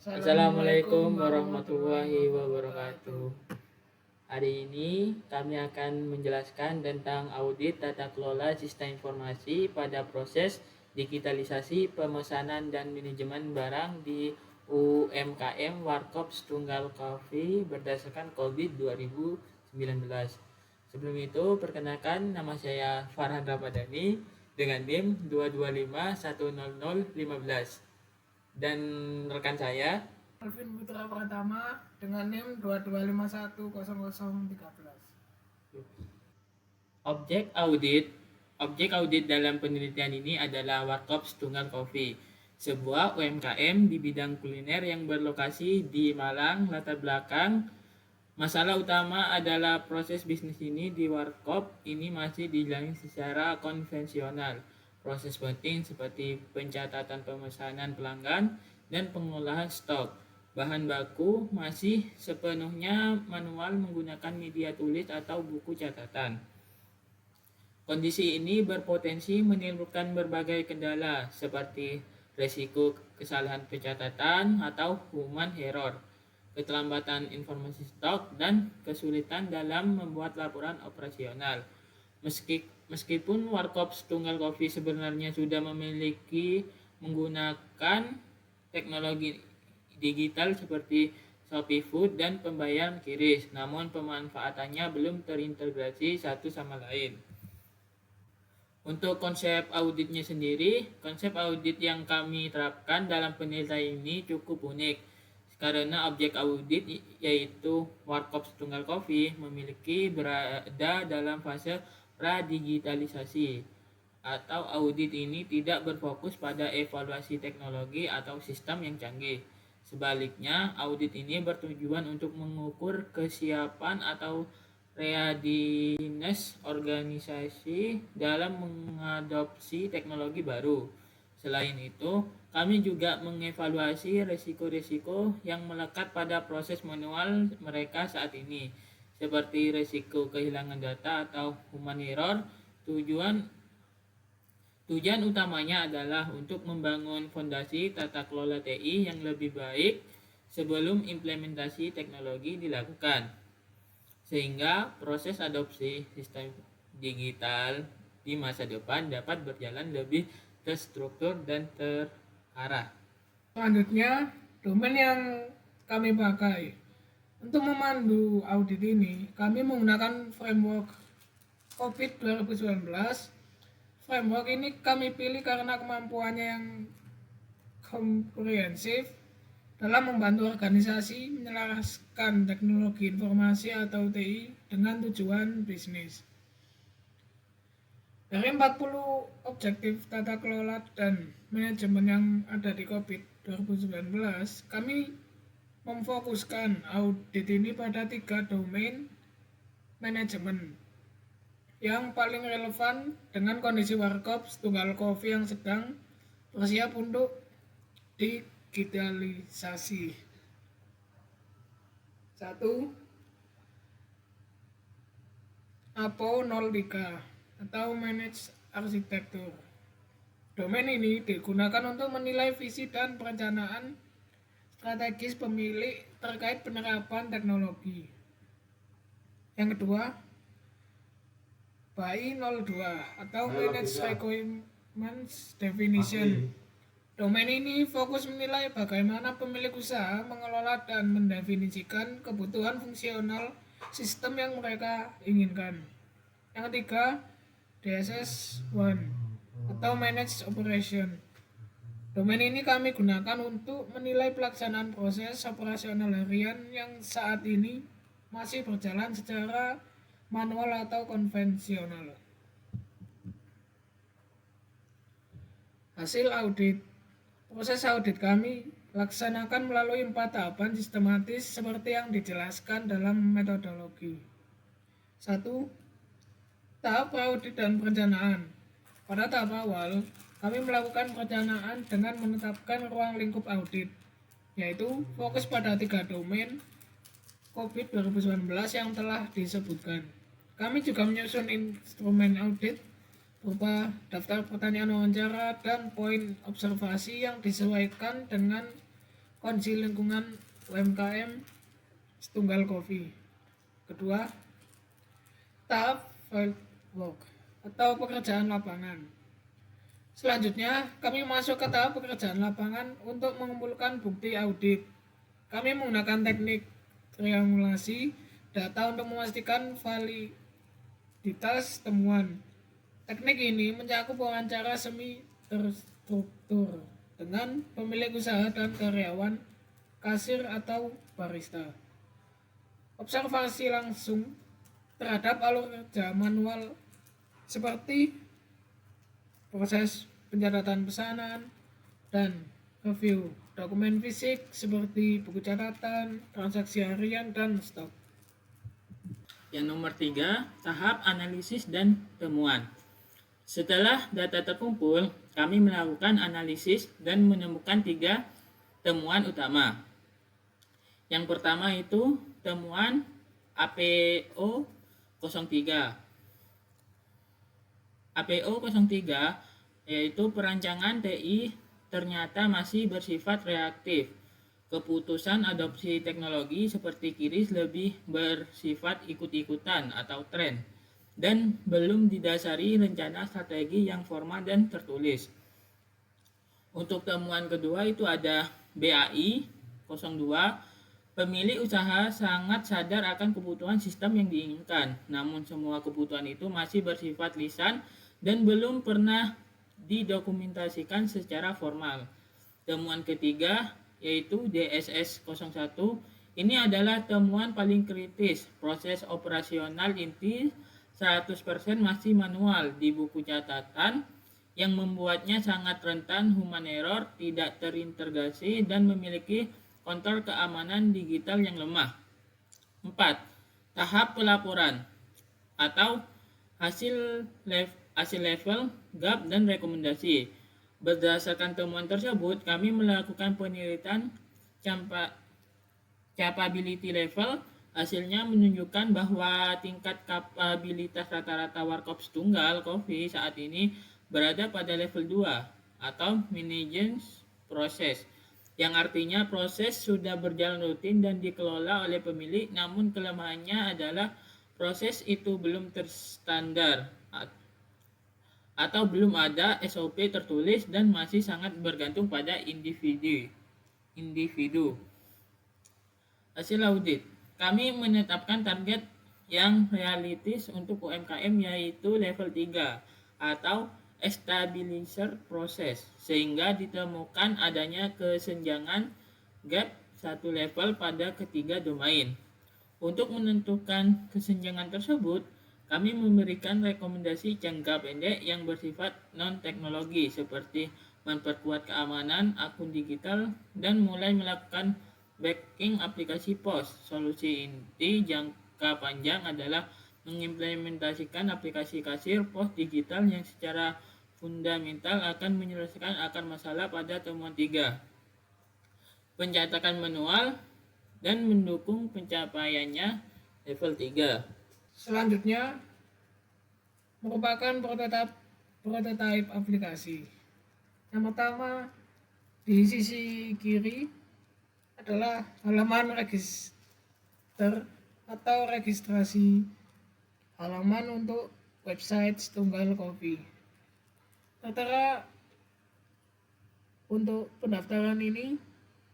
Assalamualaikum warahmatullahi wabarakatuh. Hari ini kami akan menjelaskan tentang audit tata kelola sistem informasi pada proses digitalisasi pemesanan dan manajemen barang di UMKM Warkop Tunggal Coffee berdasarkan COVID 2019. Sebelum itu, perkenalkan, nama saya Farhan Ramadhani dengan NIM 225100015 dan rekan saya Alvin Putra Pratama dengan NIM 22510013. Objek audit dalam penelitian ini adalah Warkop Tunggal Coffee, sebuah UMKM di bidang kuliner yang berlokasi di Malang. Latar belakang masalah utama adalah proses bisnis ini di Warkop ini masih dijalani secara konvensional. Proses penting seperti pencatatan pemesanan pelanggan dan pengolahan stok bahan baku masih sepenuhnya manual menggunakan media tulis atau buku catatan. Kondisi ini berpotensi menimbulkan berbagai kendala seperti resiko kesalahan pencatatan atau human error, keterlambatan informasi stok, dan kesulitan dalam membuat laporan operasional. Meskipun Warkop Tunggal Coffee sebenarnya sudah menggunakan teknologi digital seperti Shopee Food dan pembayaran QRIS, namun pemanfaatannya belum terintegrasi satu sama lain. Untuk konsep auditnya sendiri, konsep audit yang kami terapkan dalam penelitian ini cukup unik karena objek audit yaitu Warkop Tunggal Coffee berada dalam fase pradigitalisasi atau audit ini tidak berfokus pada evaluasi teknologi atau sistem yang canggih. Sebaliknya, audit ini bertujuan untuk mengukur kesiapan atau readiness organisasi dalam mengadopsi teknologi baru. Selain itu, kami juga mengevaluasi risiko-risiko yang melekat pada proses manual mereka saat ini, seperti risiko kehilangan data atau human error. Tujuan utamanya adalah untuk membangun fondasi tata kelola TI yang lebih baik sebelum implementasi teknologi dilakukan, sehingga proses adopsi sistem digital di masa depan dapat berjalan lebih terstruktur dan terarah. Selanjutnya, domain yang kami pakai untuk memandu audit ini, kami menggunakan framework COVID 2019. Framework ini kami pilih karena kemampuannya yang komprehensif dalam membantu organisasi menyelaraskan teknologi informasi atau TI dengan tujuan bisnis. Dari 40 objektif tata kelola dan manajemen yang ada di COVID 2019, kami memfokuskan audit ini pada 3 domain manajemen yang paling relevan dengan kondisi Warkop Tunggal Coffee yang sedang bersiap untuk digitalisasi. 1. APO 03 atau Manage Arsitektur. Domain ini digunakan untuk menilai visi dan perencanaan strategis pemilik terkait penerapan teknologi. Yang kedua, BAI 02 atau Manage Requirements Definition. Domain ini fokus menilai bagaimana pemilik usaha mengelola dan mendefinisikan kebutuhan fungsional sistem yang mereka inginkan. Yang ketiga, DSS1 atau Manage Operation. Domain ini kami gunakan untuk menilai pelaksanaan proses operasional harian yang saat ini masih berjalan secara manual atau konvensional. Hasil audit. Proses audit kami laksanakan melalui 4 tahapan sistematis seperti yang dijelaskan dalam metodologi. 1. Tahap audit dan perencanaan. Pada tahap awal, kami melakukan perencanaan dengan menetapkan ruang lingkup audit, yaitu fokus pada 3 domain COVID 2019 yang telah disebutkan. Kami juga menyusun instrumen audit berupa daftar pertanyaan wawancara dan poin observasi yang disesuaikan dengan kondisi lingkungan UMKM Setunggal Coffee. Kedua, tahap field work atau pekerjaan lapangan. Selanjutnya, kami masuk ke tahap pekerjaan lapangan untuk mengumpulkan bukti audit. Kami menggunakan teknik triangulasi data untuk memastikan validitas temuan. Teknik ini mencakup wawancara semi terstruktur dengan pemilik usaha dan karyawan, kasir atau barista. Observasi langsung terhadap alur kerja manual seperti proses pencatatan pesanan dan review dokumen fisik seperti buku catatan, transaksi harian, dan stok. Yang nomor 3, tahap analisis dan temuan. Setelah data terkumpul, kami melakukan analisis dan menemukan 3 temuan utama. Yang pertama itu temuan APO 03. APO 03 yaitu perancangan TI ternyata masih bersifat reaktif. Keputusan adopsi teknologi seperti QRIS lebih bersifat ikut-ikutan atau tren dan belum didasari rencana strategi yang formal dan tertulis. Untuk temuan kedua itu ada BAI 02. Pemilik usaha sangat sadar akan kebutuhan sistem yang diinginkan, namun semua kebutuhan itu masih bersifat lisan dan belum pernah didokumentasikan secara formal. Temuan ketiga yaitu DSS 01. Ini adalah temuan paling kritis. Proses operasional inti 100% masih manual di buku catatan yang membuatnya sangat rentan human error, tidak terintegrasi dan memiliki kontrol keamanan digital yang lemah. 4. Tahap pelaporan atau hasil level, gap, dan rekomendasi. Berdasarkan temuan tersebut, kami melakukan penelitian capability level. Hasilnya menunjukkan bahwa tingkat kapabilitas rata-rata warkop tunggal coffee saat ini berada pada level 2 atau management proses, yang artinya proses sudah berjalan rutin dan dikelola oleh pemilik, namun kelemahannya adalah proses itu belum terstandar atau belum ada SOP tertulis dan masih sangat bergantung pada individu. Hasil audit. Kami menetapkan target yang realistis untuk UMKM yaitu level 3 atau stabilizer proses, sehingga ditemukan adanya kesenjangan gap satu level pada ketiga domain. Untuk menentukan kesenjangan tersebut, kami memberikan rekomendasi jangka pendek yang bersifat non-teknologi seperti memperkuat keamanan akun digital dan mulai melakukan backing aplikasi POS. Solusi inti jangka panjang adalah mengimplementasikan aplikasi kasir POS digital yang secara fundamental akan menyelesaikan akar masalah pada temuan 3. Pencatatan manual dan mendukung pencapaiannya level 3. Selanjutnya merupakan prototipe aplikasi. Yang pertama di sisi kiri adalah halaman register atau registrasi halaman untuk website Setunggal Coffee. Sementara untuk pendaftaran ini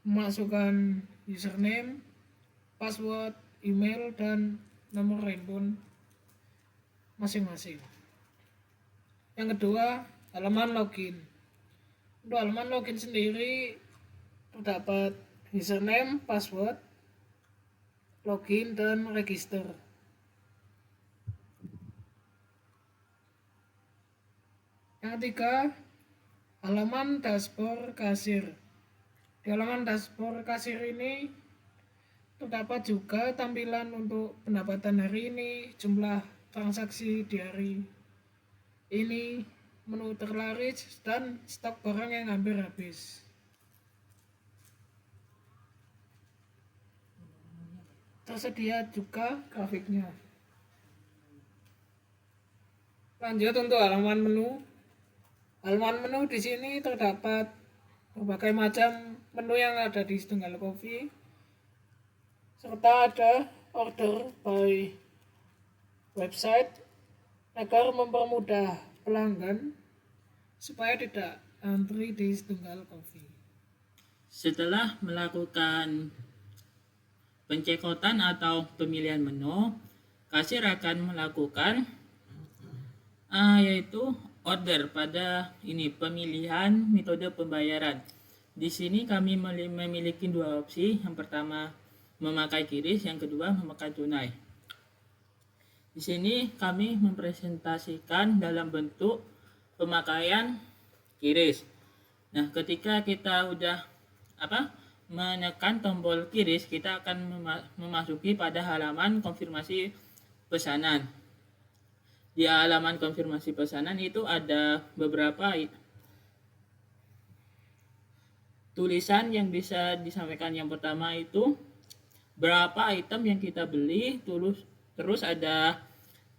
memasukkan username, password, email, dan nomor handphone masing-masing. Yang kedua, halaman login. Untuk halaman login sendiri terdapat username, password, login, dan register. Yang ketiga, halaman dashboard kasir. Di halaman dashboard kasir ini terdapat juga tampilan untuk pendapatan hari ini, jumlah transaksi di hari ini, menu terlaris, dan stok barang yang hampir habis. Tersedia juga grafiknya. Lanjut untuk halaman menu. Halaman menu di sini terdapat berbagai macam menu yang ada di Setunggal Coffee, serta ada order by website agar mempermudah pelanggan supaya tidak antri di Setunggal Coffee. Setelah melakukan pencekotan atau pemilihan menu, kasir akan melakukan yaitu order pada pemilihan metode pembayaran. Di sini kami memiliki dua opsi. Yang pertama memakai QRIS, yang kedua memakai tunai. Di sini kami mempresentasikan dalam bentuk pemakaian QRIS. Nah, ketika kita udah menekan tombol QRIS, kita akan memasuki pada halaman konfirmasi pesanan. Di halaman konfirmasi pesanan itu ada beberapa tulisan yang bisa disampaikan. Yang pertama itu berapa item yang kita beli, terus ada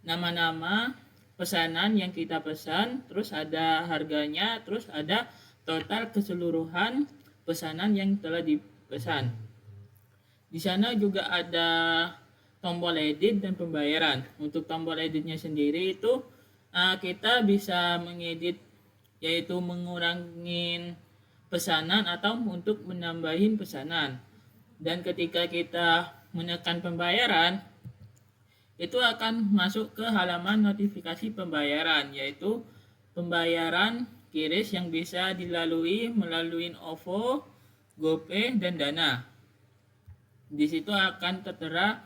nama-nama pesanan yang kita pesan, terus ada harganya, terus ada total keseluruhan pesanan yang telah dipesan. Di sana juga ada tombol edit dan pembayaran. Untuk tombol editnya sendiri itu kita bisa mengedit, yaitu mengurangin pesanan atau untuk menambahin pesanan. Dan ketika kita menekan pembayaran, itu akan masuk ke halaman notifikasi pembayaran, yaitu pembayaran QRIS yang bisa dilalui melalui OVO, GoPay, dan Dana. Di situ akan tertera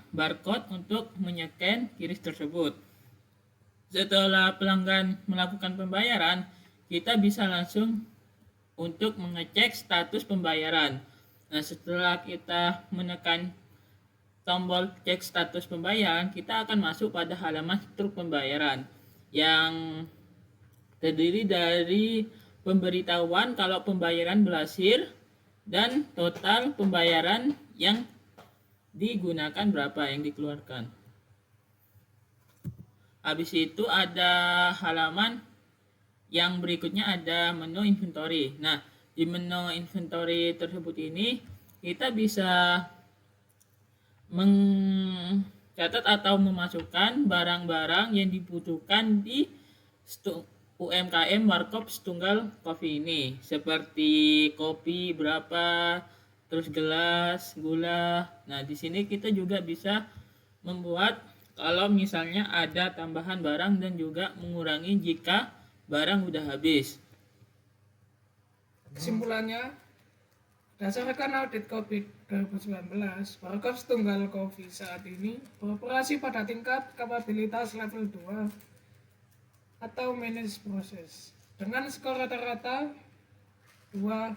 barcode untuk menyekan QRIS tersebut. Setelah pelanggan melakukan pembayaran, kita bisa langsung untuk mengecek status pembayaran. Nah, setelah kita menekan tombol cek status pembayaran, kita akan masuk pada halaman truk pembayaran yang terdiri dari pemberitahuan kalau pembayaran berhasil dan total pembayaran yang digunakan berapa yang dikeluarkan. Habis itu ada halaman yang berikutnya, ada menu inventory. Nah, di menu inventory tersebut ini kita bisa mencatat atau memasukkan barang-barang yang dibutuhkan di UMKM Warkop Setunggal Coffee ini, seperti kopi berapa, terus gelas, gula. Nah, di sini kita juga bisa membuat kalau misalnya ada tambahan barang dan juga mengurangi jika barang udah habis. Kesimpulannya, berdasarkan audit COVID 2019, Warkop Setunggal Coffee saat ini beroperasi pada tingkat kapabilitas level 2 atau manage proses dengan skor rata-rata 2.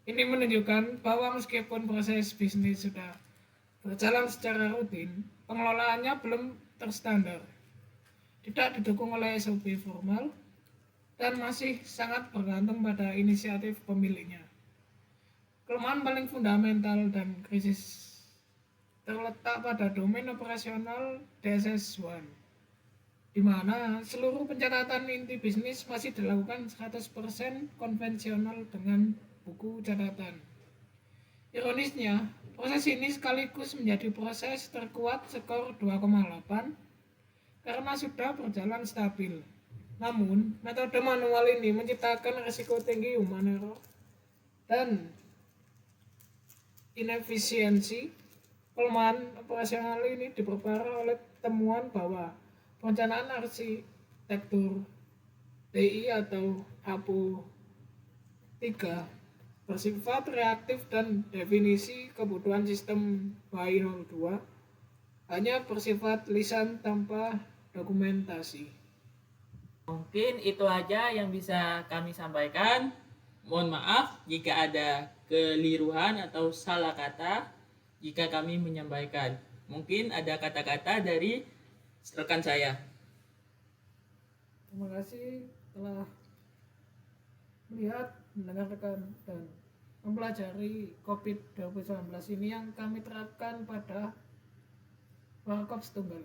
Ini menunjukkan bahwa meskipun proses bisnis sudah berjalan secara rutin, pengelolaannya belum terstandar, tidak didukung oleh SOP formal, dan masih sangat bergantung pada inisiatif pemiliknya. Kelemahan paling fundamental dan krisis terletak pada domain operasional DSS1, di mana seluruh pencatatan inti bisnis masih dilakukan 100% konvensional dengan buku catatan. Ironisnya, proses ini sekaligus menjadi proses terkuat skor 2,8 karena sudah berjalan stabil. Namun, metode manual ini menciptakan risiko tinggi human error dan inefisiensi. Kelemahan operasional ini diperparah oleh temuan bahwa perencanaan arsitektur TI atau APO 3 bersifat reaktif dan definisi kebutuhan sistem BAI 02 hanya bersifat lisan tanpa dokumentasi. Mungkin itu aja yang bisa kami sampaikan. Mohon maaf jika ada keliruan atau salah kata jika kami menyampaikan. Mungkin ada kata-kata dari rekan saya. Terima kasih telah melihat, mendengarkan, dan mempelajari COVID-19 ini yang kami terapkan pada Warkop Setunggal.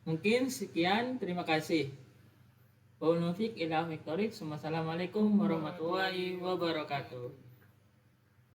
Mungkin sekian, terima kasih. Wa nufik ila Victoria. Wassalamualaikum warahmatullahi wabarakatuh.